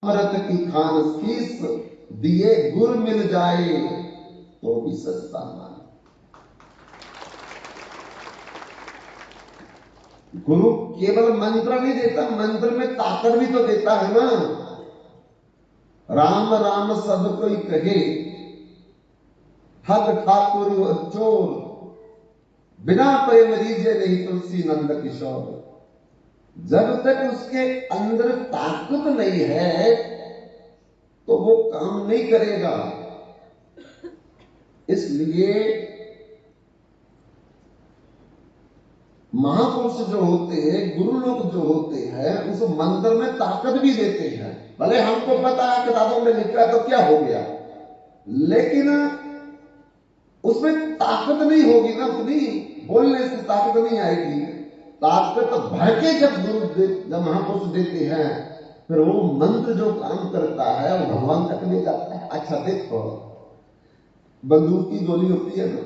अमृत की खान शीस दिए गुर मिल जाए तो भी सस्ता मान। गुरु केवल मंत्र नहीं देता, मंत्र में ताकत भी तो देता है ना। राम राम सब कोई कहे, ठग ठाकुर चोर, बिना प्रेम रीजे नहीं तुलसी नंद किशोर। जब तक उसके अंदर ताकत नहीं है तो वो काम नहीं करेगा। इसलिए महापुरुष जो होते हैं, गुरु लोग जो होते हैं, उस मंत्र में ताकत भी देते हैं। भले हमको पता है किताबों में लिखा तो क्या हो गया, लेकिन उसमें ताकत नहीं होगी ना, उतनी बोलने से ताकत नहीं आएगी। ताकत भर के जब जब महापुरुष देते हैं, फिर वो मंत्र जो काम करता है वो भगवान तक ले जाता है। अच्छा देखो, बंदूक की गोली होती है ना,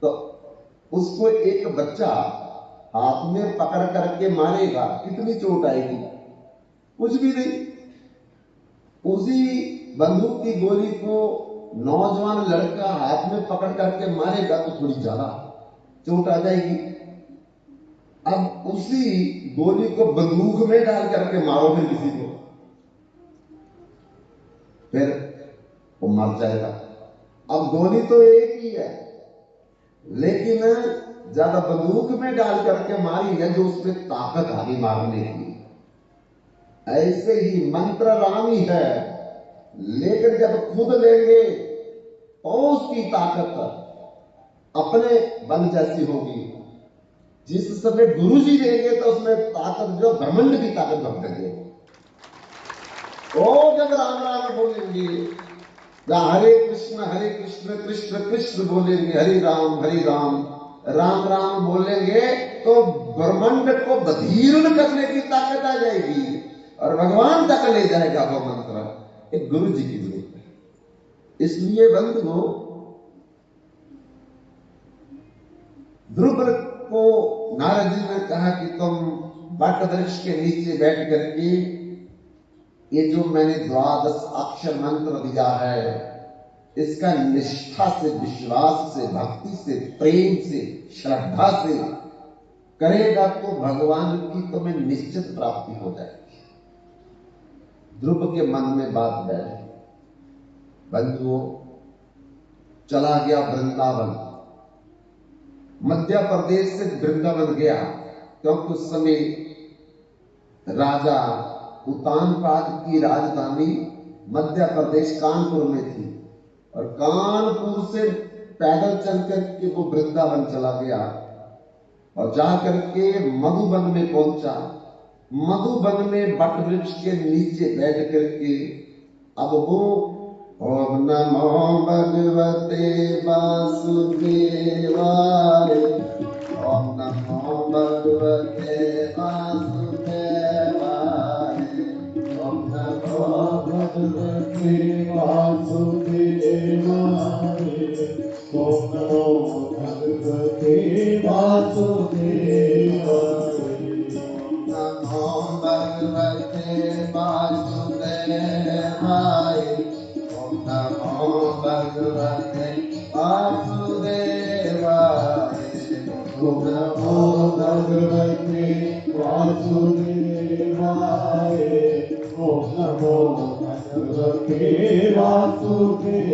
तो उसको एक बच्चा हाथ में पकड़ करके मारेगा, कितनी चोट आएगी? कुछ भी नहीं। उसी बंदूक की गोली को नौजवान लड़का हाथ में पकड़ करके मारेगा तो थोड़ी ज्यादा चोट आ जाएगी। अब उसी गोली को बंदूक में डाल करके मारो फिर किसी को, फिर वो मर जाएगा। अब गोली तो एक ही है, लेकिन ज्यादा बंदूक में डाल करके मारी है जो उसमें ताकत आ गई मारने की। ऐसे ही मंत्र राम ही है, लेकिन जब खुद लेंगे और उसकी ताकत अपने बल जैसी होगी। जिस समय गुरु जी देंगे तो उसमें ताकत जो ब्रह्मांड की ताकत भर देंगे। और जब राम राम बोलेंगे, हरे कृष्ण कृष्ण कृष्ण बोलेंगे, हरि राम राम राम बोलेंगे, तो ब्रह्मांड को बधीर्ण करने की ताकत आ जाएगी और भगवान तक ले जाएगा वो मंत्र। एक गुरु जी की जरूरत है। इसलिए बंधुओं, ध्रुव को नारद जी ने कहा कि तुम वट वृक्ष के नीचे बैठ करके ये जो मैंने द्वादश अक्षर मंत्र दिया है, इसका निष्ठा से, विश्वास से, भक्ति से, प्रेम से, श्रद्धा से करेगा तो भगवान की तुम्हें निश्चित प्राप्ति हो जाएगी। ध्रुव के मन में बात बैठी। बंधुओं, चला गया वृंदावन, मध्य प्रदेश से वृंदावन गया, क्योंकि उस समय राजा उत्तानपाद की राजधानी मध्य प्रदेश कानपुर में थी और कानपुर से पैदल चल करके वो वृंदावन चला गया और जाकर के मधुबन में पहुंचा। मधुबन में वट वृक्ष के नीचे बैठ करके अब वो ओम नमो भगवते वासुदेवाय, ओम नमो भगवते वासुदेवाय, ओम नमो भगवते वासुदेवाय, ओम नमो भगवते वासुदेवाय, ओम नमो भगवते वासुदेवाय, ओम नमो भगवते वासुदेवाय, ओम नमो भगवते वासुदेवाय, ओम नमो भगवते वासुदेवाय,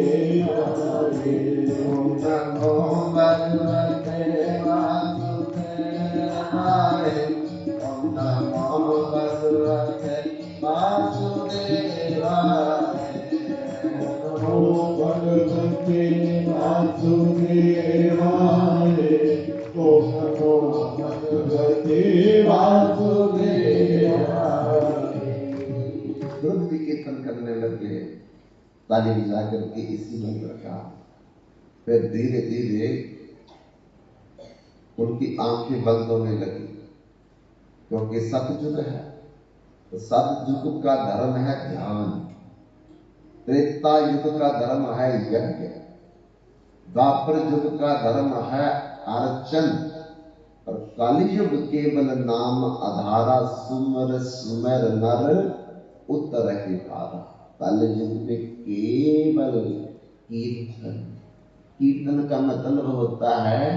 ओम नमो भगवते वासुदेवाय, ओम नमो भगवते वासुदेवाय, नमो भगवते वासुदेवाय, ओम नमो भगवते वासुदेवाय। ध्रुव जी कीर्तन करने लगे, ताली बजा करके इसी मंत्र का। फिर धीरे धीरे उनकी आंखें बंद होने लगी, क्योंकि सतयुग है तो सतयुग का धर्म है ध्यान, त्रेता युग का धर्म है यज्ञ, द्वापर युग का धर्म है अर्चन और कलयुग केवल नाम आधारा, सुमर सुमर नर उत्तर के पारा। कलयुग में केवल कीर्तन। कीर्तन का मतलब होता है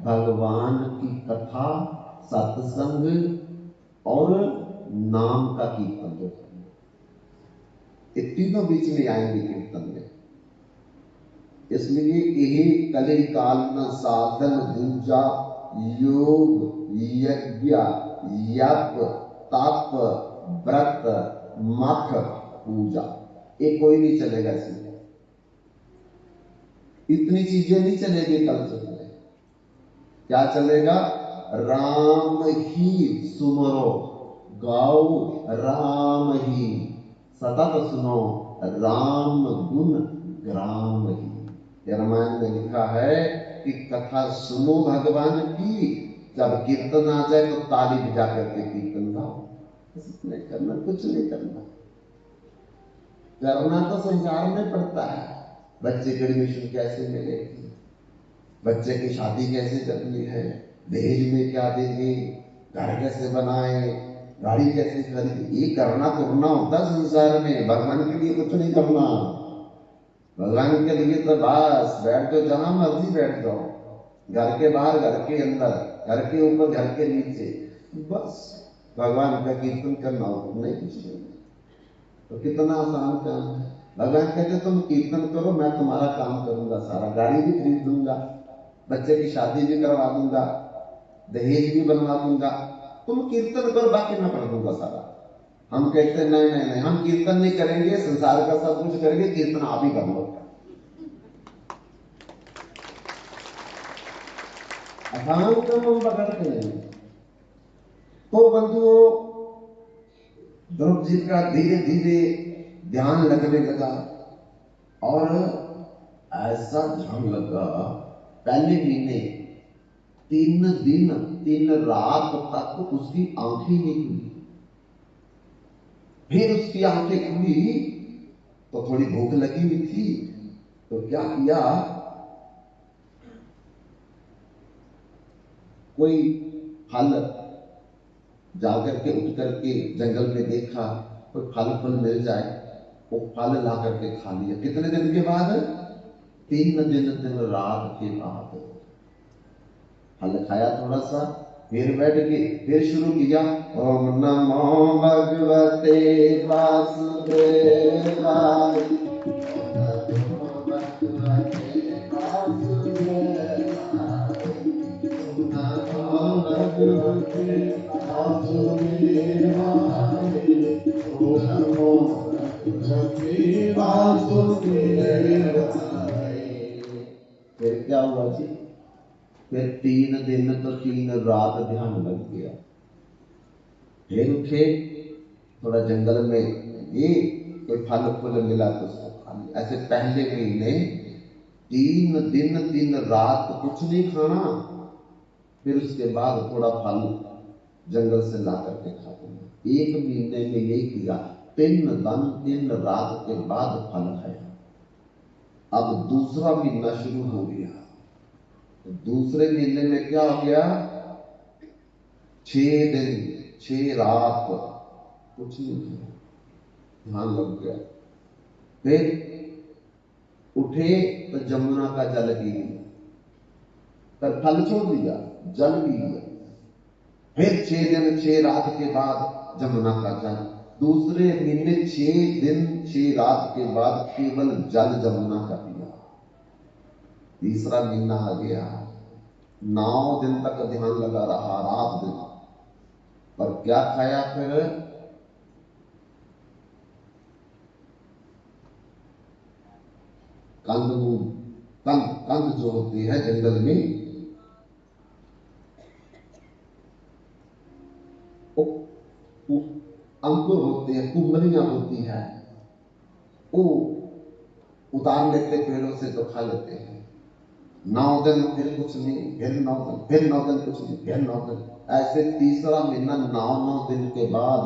भगवान की कथा, सत्संग और नाम का कीर्तन जो करना। ये तीनों बीच में आएंगे कीर्तन में। इसलिए यही कली काल में साधन दूजा, योग यज्ञ यप तप व्रत मख पूजा, ये कोई नहीं चलेगा इसमें। इतनी चीजें नहीं चलेगी कल में। क्या चलेगा? राम ही सुमरो, गाओ राम ही, सतत सुनो राम गुण ग्राम ही। रामायण में लिखा है कि कथा सुनो भगवान की, जब कीर्तन आ जाए तो ताली बजा करके कीर्तन गाओ। नहीं करना, कुछ नहीं करना। करना तो संसार में पड़ता है। बच्चे की एडमिशन कैसे मिलेगी, बच्चे की शादी कैसे करनी है, दहेज में क्या देंगे, घर कैसे बनाए, गाड़ी कैसे खरीदे, ये करना करना होता है संसार में। भगवान के लिए कुछ नहीं करना। भगवान के लिए तो बस बैठ जाओ, जहां मर्जी बैठ जाओ, घर के बाहर, घर के अंदर, घर के ऊपर, घर के नीचे, बस भगवान का कीर्तन करना हो, नहीं कुछ नहीं। तो कितना आसान काम है। भगवान कहते तुम कीर्तन करो, मैं तुम्हारा काम करूंगा सारा, गाड़ी भी खरीद दूंगा, बच्चे की शादी भी करवा दूंगा, दहेज भी बनवा दूंगा, तुम कीर्तन करो, बाकी मैं कर दूंगा सारा। हम कहते नहीं नहीं नहीं, हम कीर्तन नहीं करेंगे, संसार का सब कुछ करेंगे, कीर्तन आप ही कर लो। अथांग हम पकड़ते हैं। तो बंधुओं, ध्रुव जी का धीरे धीरे ध्यान लगने लगा, और ऐसा ध्यान लगा, पहले महीने 3 दिन 3 रात तक उसकी आंखें नहीं खुली। फिर उसकी आंखें खुली तो थोड़ी भूख लगी हुई थी, तो क्या किया, कोई फल जाकर के उठ करके जंगल में देखा, कोई फल फल मिल जाए, वो फल ला करके खा लिया। कितने दिन के बाद? 3 दिन रात के बाद फल खाया थोड़ा सा, फिर बैठ के फिर शुरू किया, ओम नमो भगवते वासुदेवाय, नमो भगवते वासुदेवाय, नमो भगवते वासुदेवाय, नमो भगवते वासुदेवाय। फिर क्या हुआ जी? फिर 3 दिन तो 3 रात ध्यान लग गया। फिर उठे, थोड़ा जंगल में ये कोई फल फूल मिला तो उसको खा लिया। ऐसे पहले महीने 3 दिन 3 रात कुछ नहीं खाना, फिर उसके बाद थोड़ा फल जंगल से ला करके खा देना। 1 महीने में यही किया, 3 दिन 3 रात के बाद फल खाया। अब दूसरा महीना शुरू हो गया, तो दूसरे महीने में क्या हो गया, 6 दिन 6 रात कुछ नहीं किया, ध्यान लग गया। फिर उठे तो जमुना का जल पी लिया, पर फल छोड़ दिया, जल पी लिया। फिर 6 दिन 6 रात के बाद जमुना का जल। दूसरे महीने 6 दिन 6 रात के बाद केवल जल जमुना का पिया। तीसरा महीना आ गया, 9 दिन तक ध्यान लगा रहा, रात दिन। और क्या खाया फिर? कंदमूल, कंद कंद जो होती है जंगल में, वो अंकुर होते हैं, कुंबलियां होती है, वो उतार लेते पेड़ों से तो खा लेते हैं। 9 दिन फिर कुछ नहीं, फिर 9 दिन, फिर 9 दिन कुछ नहीं, फिर 9 दिन, ऐसे तीसरा महीना 9 दिन के बाद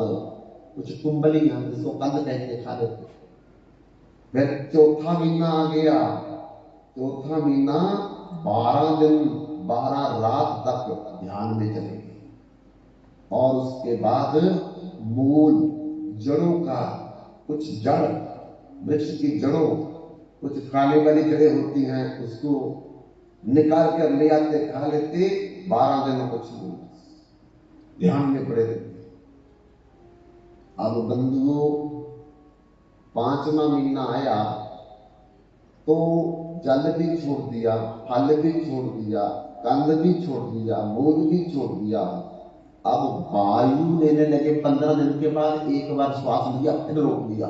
कुछ कुंबलियां जिसको कंद कहते खा लेते। फिर चौथा महीना आ गया, चौथा महीना 12 दिन 12 रात तक ध्यान में चलेंगे और उसके बाद मूल जड़ों का, कुछ जड़ वृक्ष की जड़ों, कुछ खाने वाली जड़ें होती हैं, उसको निकाल कर ले आते, खा लेते, 12 दिन कुछ नहीं, ध्यान में पड़े रहते। अब बंधुओं 5वां महीना आया तो जल भी छोड़ दिया, फल भी छोड़ दिया, कंद भी छोड़ दिया, मूल भी छोड़ दिया। अब वायु लेने लगे। 15 दिन के बाद एक बार श्वास लिया, फिर रोक दिया,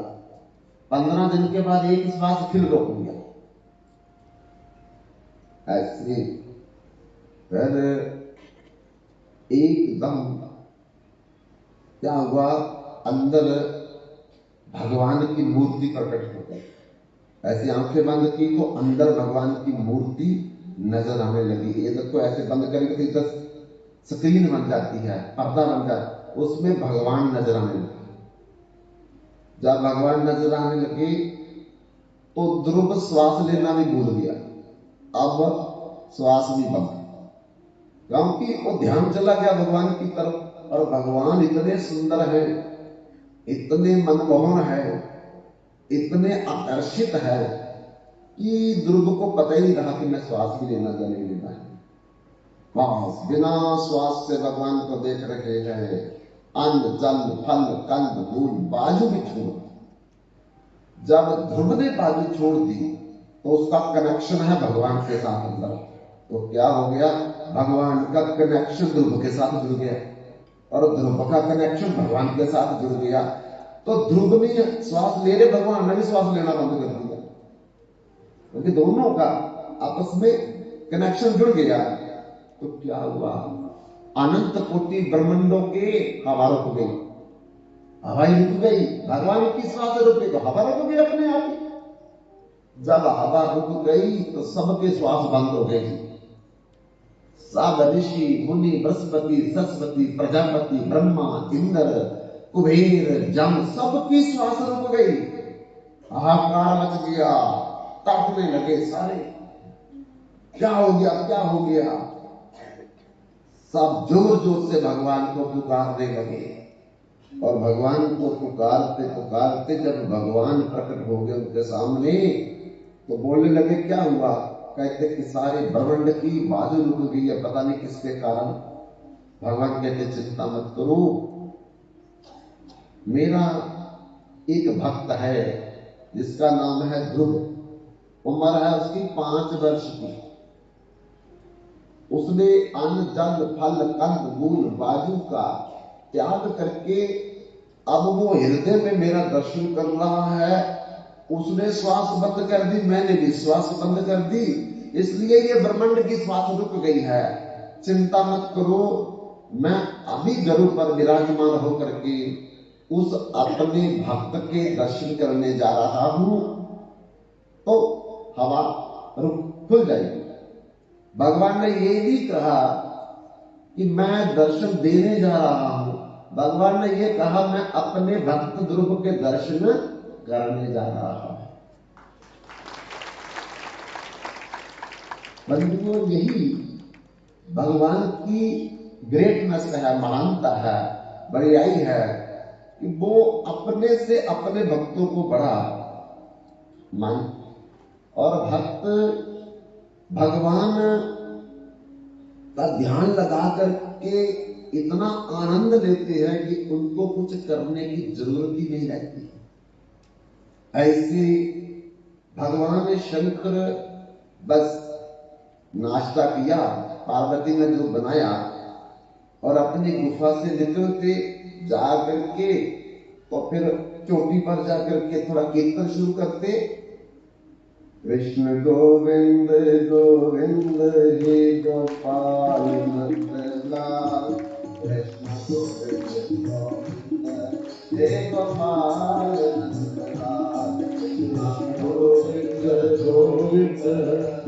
15 दिन के बाद एक श्वास फिर रोक दिया। ऐसे फिर एकदम क्या हुआ, अंदर भगवान की मूर्ति प्रकट हो गई। ऐसे आंखें बंद की तो अंदर भगवान की मूर्ति नजर आने लगी। ये देखो ऐसे बंद करेंगे तो स्क्रीन बन जाती है, पर्दा बन जाता है, उसमें भगवान नजर आने लगे। जब भगवान नजर आने लगे तो ध्रुव श्वास लेना भी भूल गया। अब श्वास भी बंद, क्योंकि वो ध्यान चला गया भगवान की तरफ। और भगवान इतने सुंदर हैं, इतने मनमोहन है, इतने आकर्षित है कि ध्रुव को पता ही नहीं रहा कि मैं श्वास भी लेना या नहीं लेना है। बस बिना श्वास से भगवान को देख रहे हैं। अन्न, जल, फल, कंद, मूल, बाजू भी छोड़ दी। जब ध्रुव ने बाजू छोड़ दी तो उसका कनेक्शन है भगवान के साथ अंदर। तो क्या हो गया, भगवान का कनेक्शन ध्रुव के साथ जुड़ गया और ध्रुव का कनेक्शन भगवान के साथ जुड़ गया। तो ध्रुव ने श्वास ले रहे, भगवान ने भी श्वास लेना बंद कर दिया, क्योंकि दोनों का आपस में कनेक्शन जुड़ गया। तो क्या हुआ, अनंत कोटि ब्रह्मांडों के हवा रुक गई, हवा ही रुक गई। भगवान की श्वास रुक गई तो हवा रुक गई अपने आप ही। जब हवा रुक गई तो सबके श्वास बंद हो गए। सब ऋषि मुनि, बृहस्पति, सरस्वती, प्रजापति, ब्रह्मा, इंद्र, कुबेर, जम, सबकी श्वास रुक गई। हाहाकार मच गया, तड़पने लगे सारे, क्या हो गया, क्या हो गया। सब जोर जोर से भगवान को पुकारने लगे और भगवान को पुकारते पुकारते जब भगवान प्रकट हो गए उनके सामने तो बोलने लगे, क्या हुआ। कहते कि सारे ब्रह्मांड की बाजू रुक गई है, पता नहीं किसके कारण। भगवान कहते चिंता मत करो, मेरा एक भक्त है जिसका नाम है ध्रुव, उम्र है उसकी 5 वर्ष की। उसने अन्न, जल, फल, कंद, मूल, बाजू का त्याग करके अब वो हृदय में मेरा दर्शन कर रहा है। उसने श्वास बंद कर दी, मैंने भी श्वास बंद कर दी, इसलिए ये ब्रह्मांड की श्वास रुक गई है। चिंता मत करो, मैं अभी गरुड़ पर विराजमान होकर के उस अपने भक्त के दर्शन करने जा रहा हूं, तो हवा रुक खुल जाएगी। भगवान ने ये भी कहा कि मैं दर्शन देने जा रहा हूं। भगवान ने ये कहा मैं अपने भक्त ध्रुव के दर्शन करने जा रहा हूं। बंधुओं, यही भगवान की ग्रेटनेस है, महानता है, बड़ाई है कि वो अपने से अपने भक्तों को बड़ा मान, और भक्त भगवान का ध्यान लगा करके इतना आनंद लेते हैं कि उनको कुछ करने की जरूरत ही नहीं रहती। ऐसे भगवान शंकर बस नाश्ता किया, पार्वती ने जो बनाया, और अपनी गुफा से निकलते जा करके तो फिर चोटी पर जाकर के थोड़ा कीर्तन शुरू करते। कृष्ण गोविंद गोविंद हे गोपाल नंदलाल, कृष्ण गोविंद गोविंद हे गोपाल नंदलाल, कृष्ण गोविंद गोविंद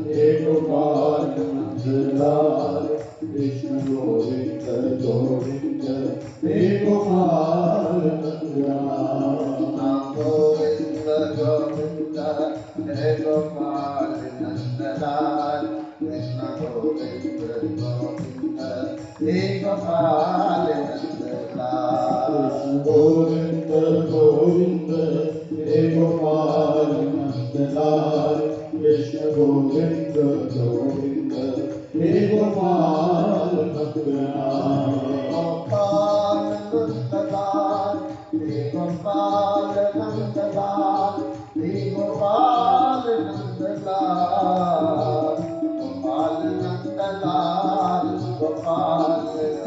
हे गोपाल नंदलाल, कृष्ण गोविंद गोविंद हे गोपाल नंदलाल, गोविंद गोविंद हे गोपाल नंदलाल, कृष्ण गोविंद हे गोपाल नंदलाल। गोविंद गोविंद हे गोपाल नंदलाल, कृष्ण गोविंद गोविंद हे गोपाल नंदलाल। गोपाल नंदलाल, हे गोपाल नंदलाल, हे गोपाल नंदलाल, गोपाल नंदलाल, गोपाल नंदलाल।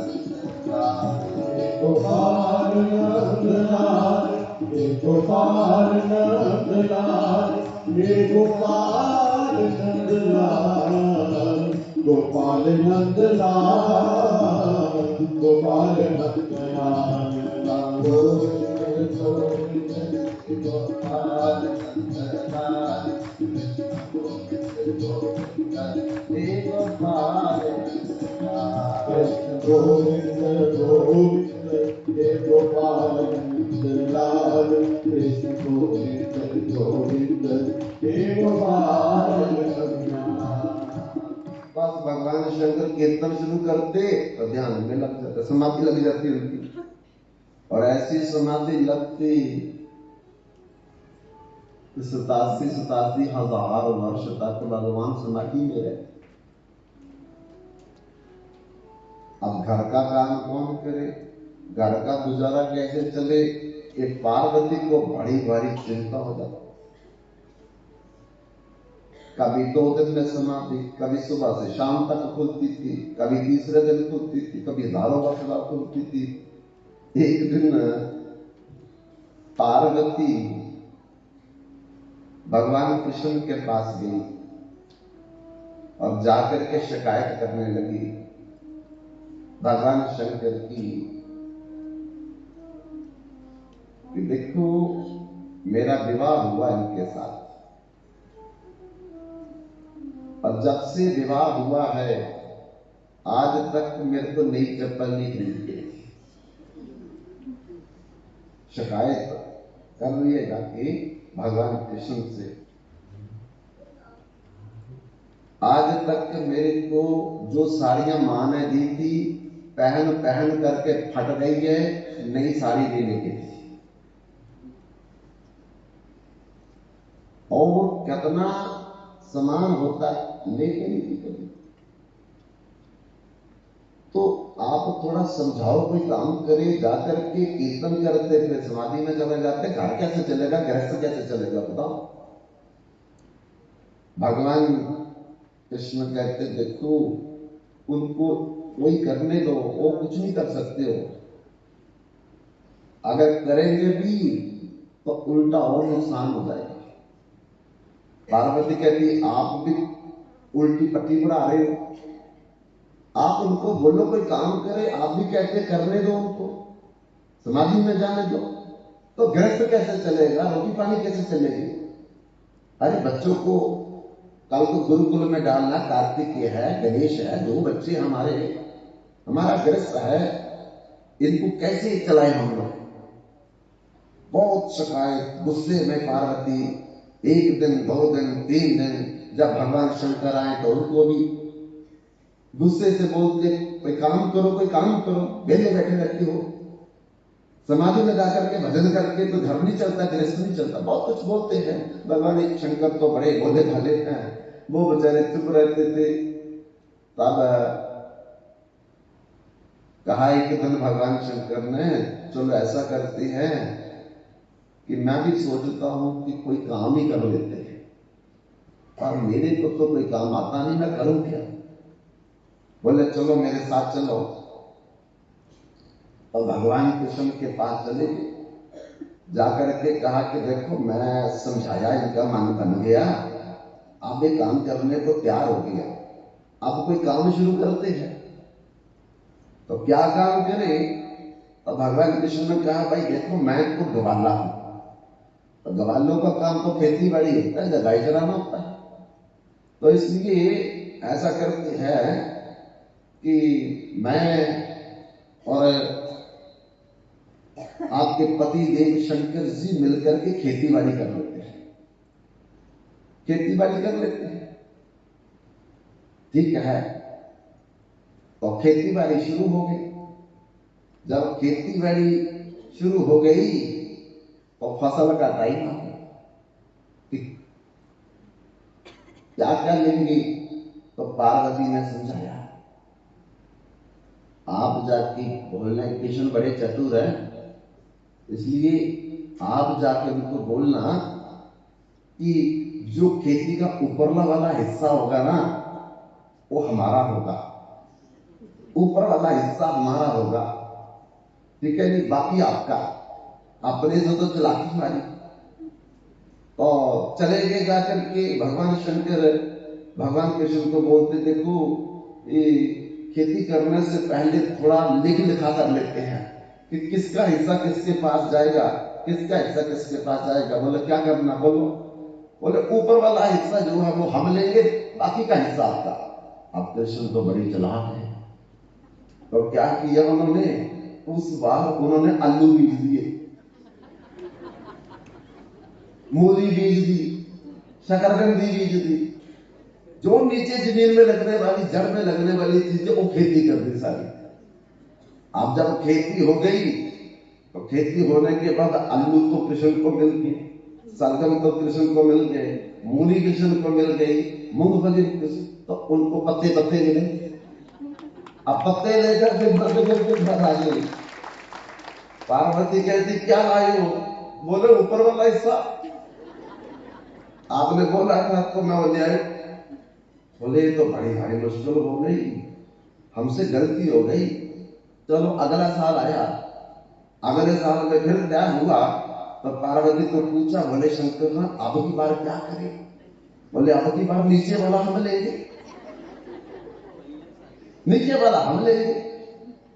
गोपाल नंदलाल, हे गोपाल नंदलाल, हे गोपाल नंदलाल, गोपाल नंदलाल, गोपाल नंदलाल। गोविंद गोविंद गोपाल नंदलाल, गोविंद हे गोपाल नंदलाल। कृष्ण गोविंद गोविंद हे गोपाल नंदलाल, कृष्ण गोविंद गोविंद हे गोपाल नंदलाल। बस भगवान शंकर कीर्तन शुरू करते तो ध्यान में लग जाता, समाधि लग जाती उनकी। और ऐसी समाधि लगती 87,000 वर्ष तक भगवान समाधि में रहे। अब घर का काम कौन करे, घर का गुजारा कैसे चले, ये पार्वती को बड़ी भारी चिंता हो जाती। कभी 2 दिन में समाधि, कभी सुबह से शाम तक खुलती थी, कभी तीसरे दिन खुलती थी, कभी हजारों वर्ष बाद खुलती थी। एक दिन पार्वती भगवान कृष्ण के पास गई और जाकर के शिकायत करने लगी भगवान शंकर की कि देखो मेरा विवाह हुआ इनके साथ, और जब से विवाह हुआ है आज तक मेरे को नई चप्पल नहीं खरीदी। शिकायत कर रही है जाके भगवान कृष्ण से, आज तक मेरे को जो साड़ियां मां ने दी थी पहन पहन करके फट गई है, नई साड़ी लेने की थी। और वो कितना समान होता लेके नहीं थी कभी। तो आप थोड़ा समझाओ, कोई काम करे, जाकर के कीर्तन करते फिर समाधि में चले जाते, घर कैसे चलेगा, गृहस्थ कैसे चलेगा बताओ। भगवान कृष्ण कहते देखो उनको कोई करने दो, वो कुछ नहीं कर सकते हो, अगर करेंगे भी तो उल्टा और नुकसान हो जाएगा। पार्वती कहती आप भी उल्टी पट्टी बढ़ा रहे हो, आप उनको बोलो कोई काम करे, आप भी कहते करने दो, उनको समाधि में जाने दो, तो गृहस्थ कैसे चलेगा, रोटी पानी कैसे चलेगी। अरे बच्चों को कल को गुरुकुल में डालना, कार्तिक है, गणेश है, 2 बच्चे हमारे, हमारा गृहस्थ है, इनको कैसे चलाए हम लोग। बहुत शिकायत, गुस्से में पार्वती 1 दिन 2 दिन 3 दिन, जब भगवान शंकर आए तो उनको भी गुस्से से बोलते कोई काम करो, कोई काम करो, बेले बैठे रहते हो, समाधि में जाकर के भजन करके तो धर्म नहीं चलता, गृहस्थ नहीं चलता, बहुत कुछ बोलते हैं। भगवान शंकर तो बड़े भोले भाले हैं, वो बेचारे चुप रहते थे। तब कहा एक दिन भगवान शंकर ने, चलो ऐसा करते हैं कि मैं भी सोचता हूं कि कोई काम ही कर लेते हैं, और मेरे को तो कोई काम आता नहीं, मैं करूं क्या। बोले चलो मेरे साथ चलो, और भगवान कृष्ण के पास चले गए। जाकर के कहा कि देखो मैं समझाया, इनका मन बन गया, अब ये काम करने को तैयार हो गया, अब कोई काम शुरू करते हैं। तो क्या काम करें। तो भगवान कृष्ण ने कहा भाई देखो मैं तो गवाला हूं, तो गवालों का काम तो खेती बाड़ी होता है, गाय चराना होता है, तो इसलिए ऐसा करते हैं कि मैं और आपके पति देव शंकर जी मिलकर के खेती बाड़ी कर लेते हैं, खेती बाड़ी कर लेते हैं, ठीक है। तो खेती बाड़ी शुरू हो गई। जब खेती बाड़ी शुरू हो गई तो फसल का टाइम आ गया कि क्या क्या लेंगे। तो पार्वती ने समझाया, आप जाके बोलना, कृष्ण बड़े चतुर हैं, इसलिए आप जाके उनको बोलना कि जो खेती का ऊपरला वाला हिस्सा होगा ना वो हमारा होगा, ऊपर वाला हिस्सा हमारा होगा, ठीक है नहीं, बाकी आपका। अपने से तो चलाकी मारी। तो चले गए जाकर के भगवान शंकर भगवान कृष्ण को बोलते, देखो ये खेती करने से पहले थोड़ा लिख लिखा कर लेते हैं कि किसका हिस्सा किसके पास जाएगा, किसका हिस्सा किसके पास जाएगा। बोले क्या करना, बोलो। बोले ऊपर वाला हिस्सा जो है वो हम लेंगे, बाकी का हिस्सा आपका। अब कृष्ण तो बड़ी चालाक है, तो क्या किया उन्होंने, उस बार उन्होंने आलू बीज दिए, मूली बीज दी, शकरकंदी बीज दी, जो नीचे जमीन में लगने वाली, जड़ में लगने वाली चीजें वो खेती कर दी सारी। अब जब खेती हो गई तो खेती होने के बाद आलू तो कृष्ण को मिल गए, सलगम तो कृष्ण को मिल गए, मूली कृष्ण को मिल गई, मूंगफली कृष्ण, तो उनको पत्ते पत्ते मिले। अब पत्ते लेकर के घर आ गई। पार्वती कहती क्या लाए हो? बोले ऊपर वाला हिस्सा, आपने बोला था तो मैं वो ले आए। बोले तो बड़ी भारी मुश्किल हो गई, हमसे गलती हो गई। चलो अगला साल आया, अगले साल में फिर क्या हुआ, तो पार्वती को पूछा, बोले शंकर हाँ अब की बार क्या करें? बोले अब की बार नीचे वाला हम लेंगे, नीचे वाला हम लेंगे।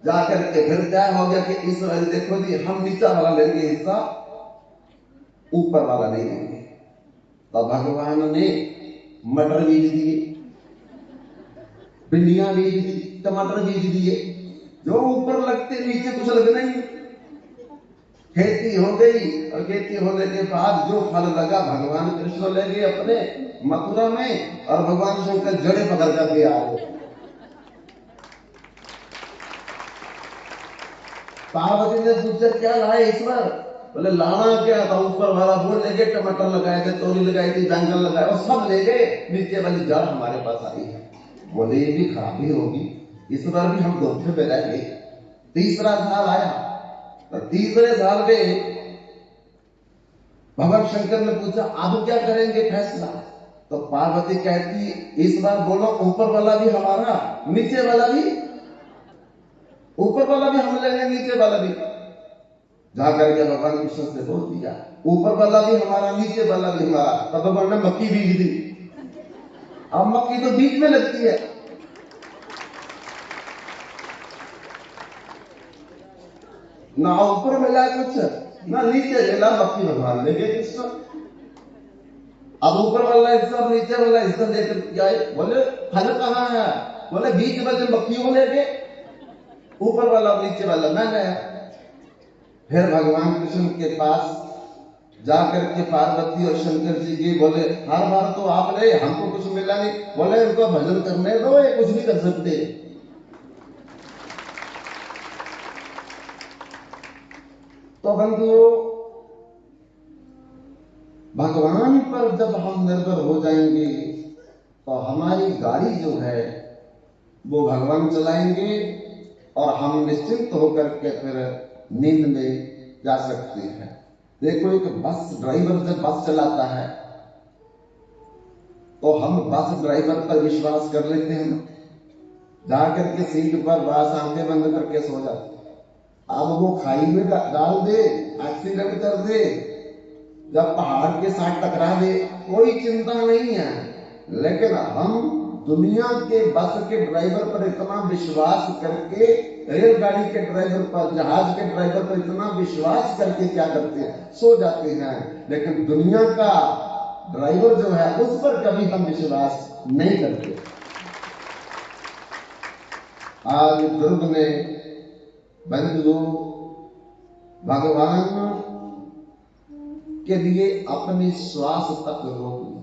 जाकर के फिर क्या हो गया कि इस बार देखो जी हम नीचा वाला लेंगे हिस्सा, ऊपर वाला नहीं लेंगे। तो भगवान ने मटर बीज दिए, भिंडियां बीज दी, टमाटर बीज दिए, जो ऊपर लगते नीचे कुछ लगना ही नहीं। खेती हो गई और खेती होने के बाद जो फल लगा भगवान कृष्ण ले गए अपने मथुरा में, और भगवान शंकर जड़े पकड़ करके आ गए। पार्वती ने पूछा क्या लाए इस बार? बोले लाना क्या था, ऊपर वाला वो ले गए, टमाटर लगाए थे, तोरी लगाई थी, बैंगन लगाए, और सब ले गए, नीचे वाली जड़ हमारे पास आई है। बोले ये भी खराबी होगी, इस बार भी हम धोखे में रह गए। तीसरा साल आया, तो तीसरे साल में भगवान शंकर ने पूछा अब क्या करेंगे फैसला? तो पार्वती कहती इस बार बोलो ऊपर वाला भी हमारा, नीचे वाला भी, ऊपर वाला भी हम लेंगे, नीचे वाला भी। जाकर के भगवान कृष्ण से बोल दिया ऊपर वाला भी हमारा, नीचे वाला भी हमारा। तब भगवान ने मक्की बीज दी। अब मक्की तो बीच में लगती है, ना ऊपर मिला कुछ ना नीचे मिला, मक्की भगवान लेंगे कृष्ण। अब ऊपर वाला हिस्सा नीचे वाला हिस्सा लेकर के आए। बोले फल कहाँ है? बोले बीच में जो मक्खियों लेके, ऊपर वाला नीचे वाला मैं गया। फिर भगवान कृष्ण के पास जाकर के पार्वती और शंकर जी की, बोले हर बार तो आप ले, हमको कुछ मिला नहीं। बोले इनको भजन करने दो, ये कुछ नहीं कर सकते। तो बंधुओं, भगवान पर जब हम निर्भर हो जाएंगे तो हमारी गाड़ी जो है वो भगवान चलाएंगे, और हम निश्चिंत होकर के फिर नींद में जा सकते हैं। देखो एक बस ड्राइवर जब बस चलाता है तो हम बस ड्राइवर पर विश्वास कर लेते हैं, जाकर के सीट पर बस आंखें बंद करके सो जाते हैं। अब वो खाई में डाल दे, एक्सीडेंट कर दे, जब पहाड़ के साथ टकरा दे, कोई चिंता नहीं है। लेकिन हम दुनिया के बस के ड्राइवर पर इतना विश्वास करके, रेलगाड़ी के ड्राइवर पर, जहाज के ड्राइवर पर इतना विश्वास करके क्या करते हैं, सो जाते हैं। लेकिन दुनिया का ड्राइवर जो है उस पर कभी हम विश्वास नहीं करते। आज ध्रुव ने बंधुओं भगवान के लिए अपनी श्वास तक रोक ली।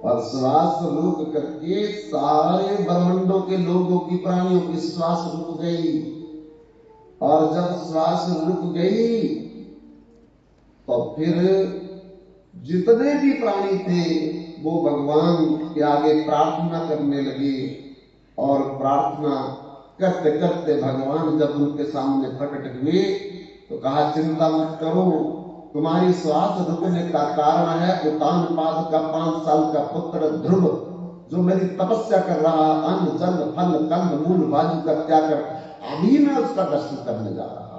और श्वास रोक करके सारे ब्रह्मांडों के लोगों की, प्राणियों की श्वास रुक गई। और जब श्वास रुक गई तो फिर जितने भी प्राणी थे वो भगवान के आगे प्रार्थना करने लगे। और प्रार्थना करते करते भगवान जब उनके सामने प्रकट हुए तो कहा, चिंता मत करो, तुम्हारी श्वास रुकने का कारण है उत्तानपाद का 5 साल का पुत्र ध्रुव, जो मेरी तपस्या कर रहा, अन्न जल फल कंद मूल बाजू का त्याग कर अभी मैं उसका दर्शन करने जा रहा।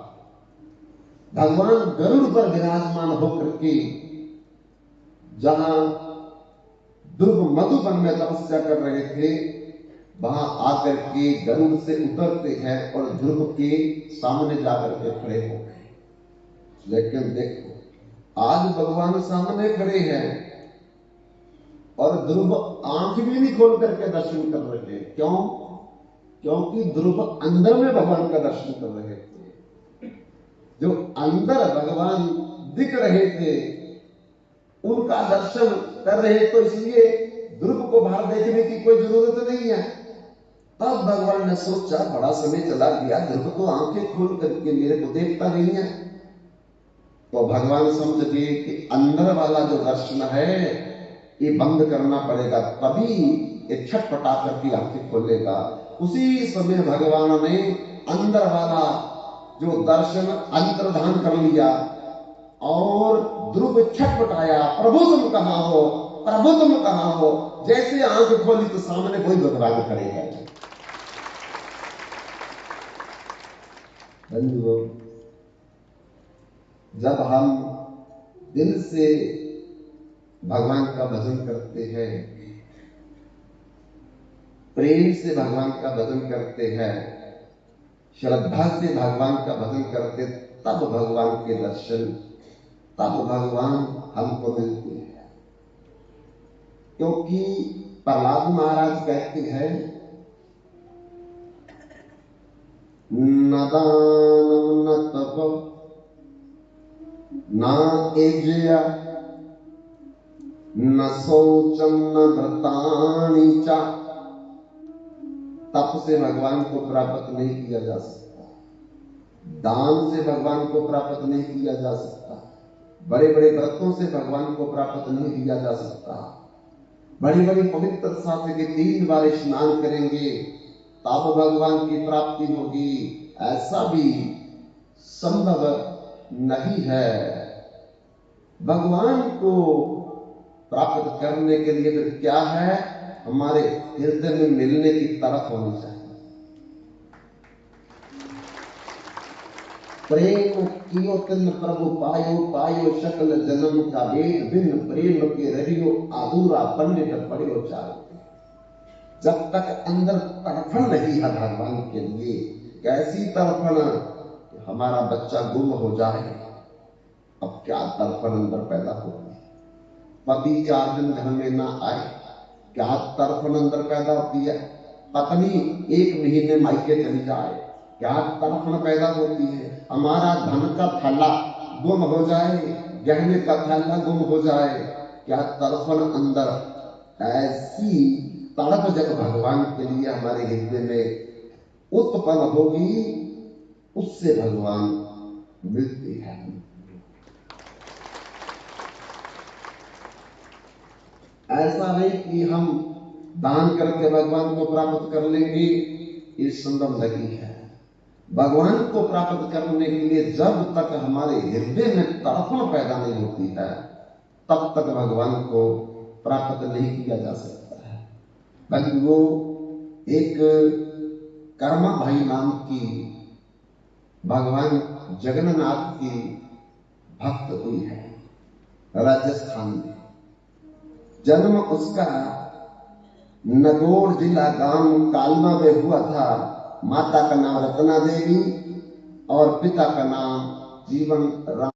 भगवान गरुड़ पर विराजमान होकर के जहां ध्रुव मधुबन में तपस्या कर रहे थे, वहां आकर के गरुड़ से उतरते हैं और ध्रुव के सामने जाकर के खड़े हो गए। लेकिन देखो, आज भगवान सामने खड़े हैं और ध्रुव आंख भी नहीं खोल करके दर्शन कर रहे। क्यों? क्योंकि ध्रुव अंदर में भगवान का दर्शन कर रहे थे। जो अंदर भगवान दिख रहे थे उनका दर्शन कर रहे, तो इसलिए ध्रुव को बाहर देखने की कोई जरूरत नहीं है। तब भगवान ने सोचा, बड़ा समय चला गया, ध्रुव तो आंखें खोल करके मेरे को देखता नहीं है। तो भगवान समझ गए कि अंदर वाला जो दर्शन है ये बंद करना पड़ेगा, तभी ये छटपटा करके आंखें खोलेगा। उसी समय भगवान ने अंदर वाला जो दर्शन अंतर्धान कर लिया और ध्रुव छटपटाया, प्रभु तुम कहां हो, प्रभु तुम कहां हो। जैसे आंख खोली तो सामने कोई भगवान खड़े हैं। बंधुओं, जब हम दिल से भगवान का भजन करते हैं, प्रेम से भगवान का भजन करते हैं, श्रद्धा से भगवान का भजन करते, तब भगवान के दर्शन, तब भगवान हमको मिलते हैं। क्योंकि प्रहलाद महाराज कहते हैं, न दानम न तप न एजया न शौचम न व्रतानि च। तप से भगवान को प्राप्त नहीं किया जा सकता, दान से भगवान को प्राप्त नहीं किया जा सकता, बड़े बड़े व्रतों से भगवान को प्राप्त नहीं किया जा सकता, बड़ी बड़ी पवित्रता से कि 3 बार स्नान करेंगे तब भगवान की प्राप्ति होगी, ऐसा भी संभव नहीं है। भगवान को प्राप्त करने के लिए फिर क्या है, हमारे हृदय में मिलने की तरफ होनी चाहिए। प्रेम कियो तिन प्रभु पायो, पायो सकल जन्म का वेद, बिन प्रेम के रहियो अधूरा पंडित पढ़ियो चारो। जब तक अंदर तड़फन नहीं है भगवान के लिए, कैसी तड़फन, हमारा बच्चा गुम हो जाए, अब क्या तड़फन अंदर पैदा होगी। पति 4 दिन घर में ना आए, क्या तड़फन अंदर पैदा होती है। पत्नी 1 महीने मायके चली जाए, क्या तड़फन पैदा होती है। हमारा धन का थैला गुम हो जाए, गहने का थैला गुम हो जाए, क्या तड़फन अंदर। ऐसी तड़प जब भगवान के लिए हमारे हृदय में उत्पन्न होगी, उससे भगवान मिलते हैं। ऐसा नहीं कि हम दान करके भगवान को प्राप्त कर लेंगे, ये संभव नहीं है। भगवान को प्राप्त करने के लिए जब तक हमारे हृदय में तड़पन पैदा नहीं होती है, तब तक भगवान को प्राप्त नहीं किया जा सकता है। बंधुओं, एक कर्मा भाई नाम की भगवान जगन्नाथ की भक्त हुई है राजस्थान में। जन्म उसका नगौर जिला गांव कालमा में हुआ था। माता का नाम रत्ना देवी और पिता का नाम जीवन राम।